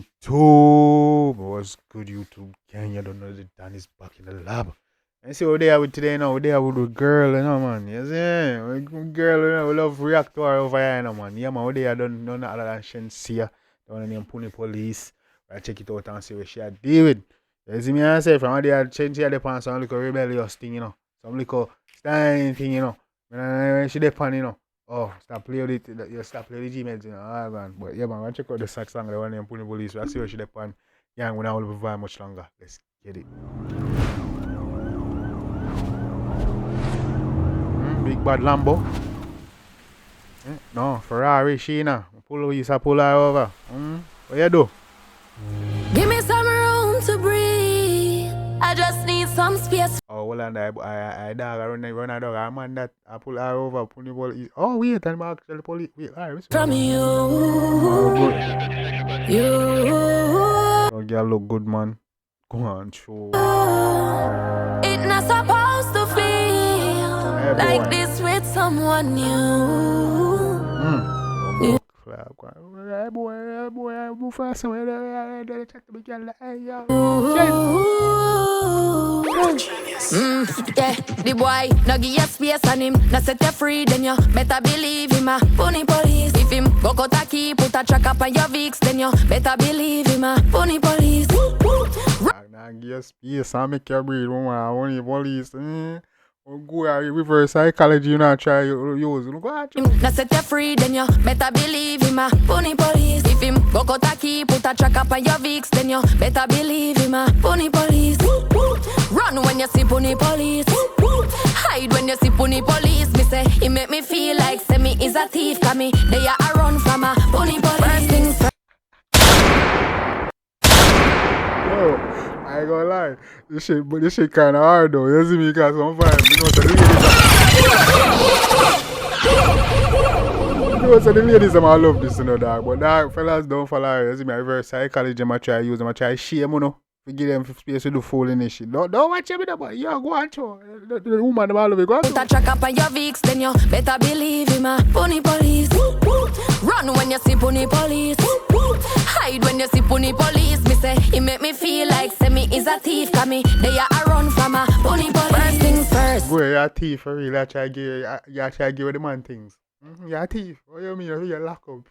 YouTube? What's good, YouTube gang? You don't know the Dan is back in the lab. And see what they are with today now. They are with the girl, you know, man. You see? Girl, you know, we love react to her over here, you know, man. Yeah, man, what they are done none other than Shenseea. The one named Puni police. I check it out and see what she had deal with. You see me, I say, from what they are Shenseea, they pan some little rebellious thing, you know. Some little stein thing, you know. When she depend, you know. Oh, stop playing with it. You stop playing with the Gmails, you know. Ah, man. But yeah, man, I check out the sax song, the one named Puni police. I see what she depend. Yeah, we're not going to be very much longer. Let's get it. Big bad Lambo. No, Ferrari, Sheena. Pull her over. What you do? Give me some room to breathe. I just need some space. Oh, well, and I dog, I run a dog. I man that I pull her over, pull the ball. Oh, wait, and I actually police. Wait, alright, From you. Oh, girl, look good, man. Go on, show. It's not supposed to feel like this with someone new. Yeah, the boy, no give you space on him. No set you free, then you better believe him. Puni police. If him go cut a key, put a track up on your VIX, then you better believe him. Puni police. Nah, give you space and make you breathe, woman. Puni police. Go reverse psychology, you know, try use. No set you free, then you better believe him. Puni police. If him go cut a key, put a track up on your VIX, then you better believe him. Puni police. Run when you see Puni police. Hide when you see Puni police. Me say, it make me feel like say me is a thief. Cause me, they are run from a Puni police. First things first. Yo, I ain't gonna lie. This shit kinda hard though. You see me, cause some vibe. So the ladies I love this, you know, dog. But dog, fellas don't follow. You see me, I reverse psychology. I try use them. I try shame, you know. We give them space to do fooling and shit. Don't watch me, but yeah, go on, show. The woman, I love it. Go on. Put a track up on your VIX, then you better believe him. Puni police. Run when you see Puni police. Hide when you see Puni police. Me say, it make me feel like say me is a thief. Cause me, they are run from a Puni police. First things first. Boy, you're a thief for real. You try to give the man things. You're a thief. What you mean? You're lock up.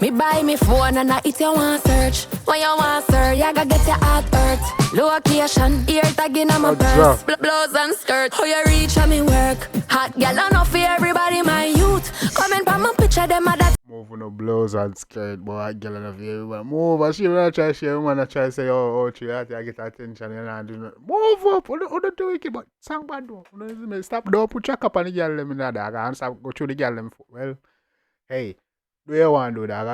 Me buy me phone and I it you want search. When you want sir, you gotta get your heart hurt. Location, ear tagging on my purse. Blouse and skirt, how you reach on me work. Hot gal enough for everybody, my youth. Comment pa my picture, them at that. Move no blouse and skirt, but hot gal enough for everybody. Move, and she wanna try share, wanna try say, oh, she had to get attention, you know, do not. Move up, don't do it, but sang bad though. Stop, don't put check up on the gal them in that dog, and stop go through the gal them. Well, hey. Do you want to do that?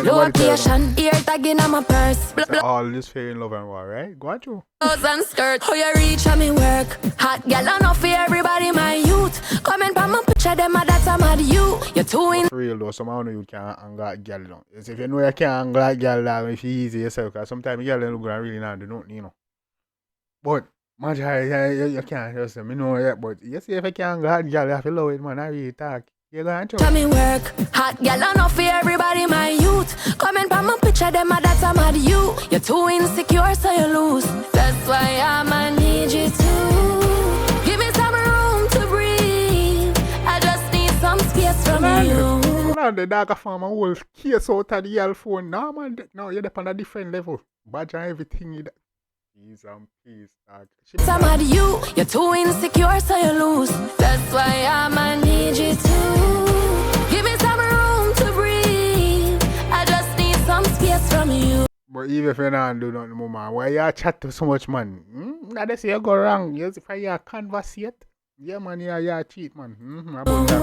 Location, ear tagging on my purse. All this fair in love and war, right? Go on through. Blouse and skirt, how you reach on me work. Hot gal enough for everybody, my youth. Comment pa my picture, them at that time at you. You're too in. For real though, somehow you can't angle a gal down. If you know you can't angle a gal down, if you easy yourself, because sometimes gal don't look really not do nothing, you know. But much higher, you can't just say, me know yet, but you see if you can't angle a gal, you have to love it, man. I really talk. You going to me work. Hot gal enough for everybody, my youth. Comment pa my picture, them at that time at you. You're too insecure, so you lose. That's why I'ma need you to give me some room to breathe. I just need some space from you. Now the dog farm a whole case out of the yell phone. No man, no, you're up on a different level. Badge and everything you peace and peace, dog. Some of you, you're too insecure, so you lose. That's why I'ma need you to give me some room to breathe. I just need some space from you. But even if you don't do nothing more, man, why you chat to so much, man? Now they say you go wrong. You if you conversate, yeah, man, you cheat, man. About that.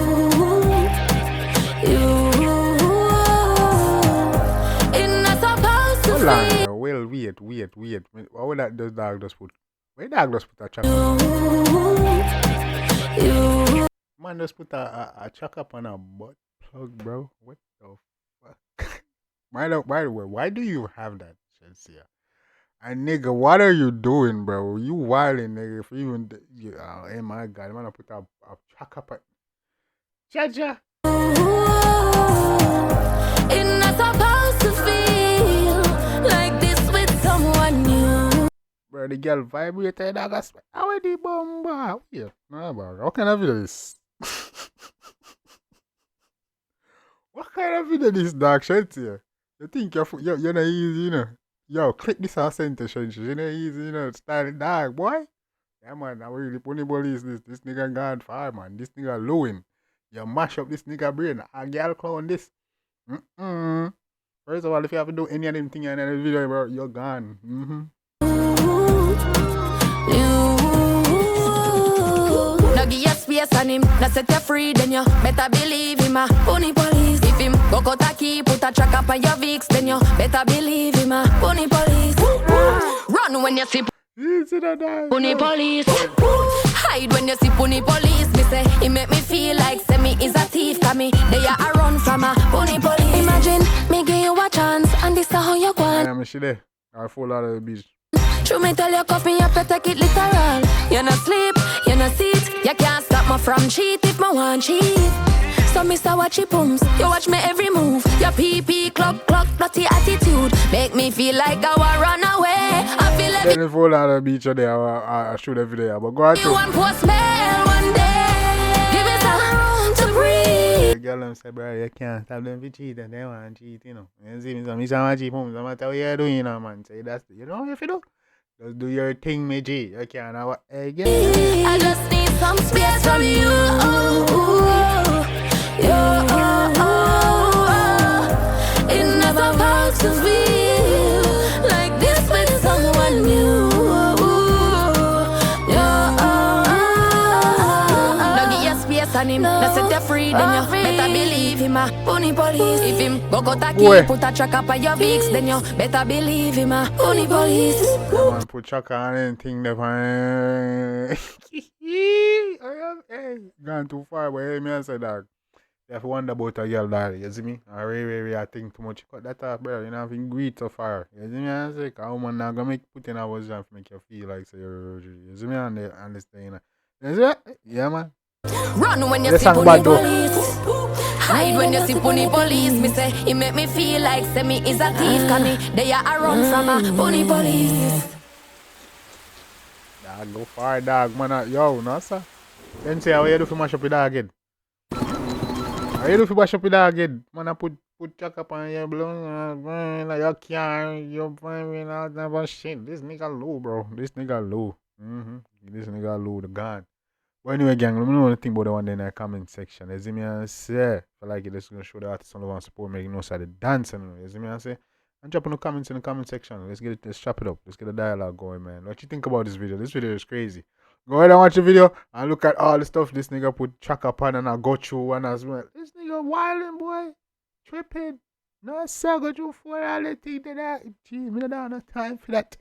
It's not supposed to feel. Well, wait. Why would that dog just put? Why dog just put a chuck? Man just put a chuck up on a butt plug, bro. What the fuck? By the way, why do you have that, Shenseea? And nigga, what are you doing, bro? You wilding, nigga. If you even, oh my God, man, I put a chuck up at. Jaja. It's not supposed to feel the girl vibrated, I got how the bomba? Yeah, nah, bro. What kind of video this? What kind of video this, dog? Shenseea? You think you're not easy, you know? Yo, click this out sentence, Shenseea. You're not easy, you know? Style it, dog, boy. Yeah, man, I really Puni police this. This nigga gone far, man. This nigga lowing. You mash up this nigga brain. A girl clown this. First of all, if you have to do any of them things in the video, bro, you're gone. No give your space on him, no set you free, then you better believe him. Puni police. If him go cut a key, put a track up on your VIX, then you better believe him. Puni police. Run when you see Puni police. Hide when you see Puni police. Me say he make me feel like say me is a thief. Cause me they are run from a Puni police. Imagine me give you a chance and this is how you go on. I'm there. I fall out of the beach. True me tell you cuff me up, you take it literal. You no sleep, you no sit. You can't stop me from cheat if me want cheat. So me say watch your pumps, you watch me every move. Your PP clock, bloody attitude make me feel like I want run away. I feel like then fall out of the beach today, I shoot every day. But go out you want post mail one day. Give me some room to breathe. The girl say, bro, you can't stop them to cheat and they want to cheat, you know. You see me, so me say want cheat pumps, no matter what you're doing, you know, man. Say that's, you know, if you do. Just do your thing, me G. You can't have again. I just need some space from you. It never works to feel like this with someone new. No give your space on him, no set you free, then you better believe him. Puni police. If him go cut a key, put a track up on your VIX, then you better believe him. Puni police. Man, put track on anything there. Hey, gone too far, but hey, me I say that. You have to wonder about a girl, dad. You see me? I really, I think too much. Cut that off, bro. You know, have to greet so far. You see me? I say, a woman not gonna put in a position to make you feel like say you see me? And they understand. You see me? Yeah, man. Run when you see Puni police. Hide when you see Puni police. Me say, he make me feel like say me is a thief. Cause me, they are run from a Puni police. Dog, go far, dog, man. Yo, no, sir. Then say, how you do for mash up your dog head? How you do for mash up your dog head? Man, I put jack up on your blood. Like you can't, you're finding out about shit. This nigga low, bro. This nigga low. This nigga low, the gun. But anyway, gang, let me know what you think about the one in the comment section. You see me and say, if I like it, let's go show the artist on the one support, make no side of dancing. You see me and say, and drop in the comments in the comment section. Let's chop it up. Let's get the dialogue going, man. What you think about this video? This video is crazy. Go ahead and watch the video and look at all the stuff this nigga put track up on and I go through and as well. This nigga wilding, boy. Tripping. No, sir, go through for all the things that. Gee, me don't have time for that.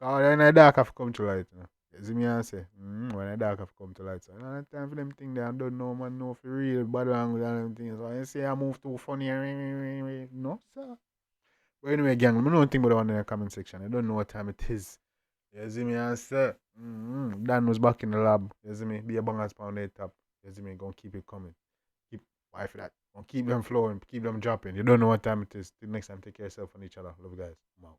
God, then the dark have come to light, you know. You see me and say, when the dark have come to light, so I don't have time for them things that I don't know, man, know for real, bad language and them things. So I say I move too funny, no, sir. But anyway, gang, let me know what you think about the one in the comment section. I don't know what time it is. You see me and say, Dan was back in the lab. You see me, be a bangers pound the top. You see me, gonna keep it coming. Keep why for that. Gonna keep them flowing, keep them dropping. You don't know what time it is. Till next time, take care of yourself and each other. Love you guys. I'm out.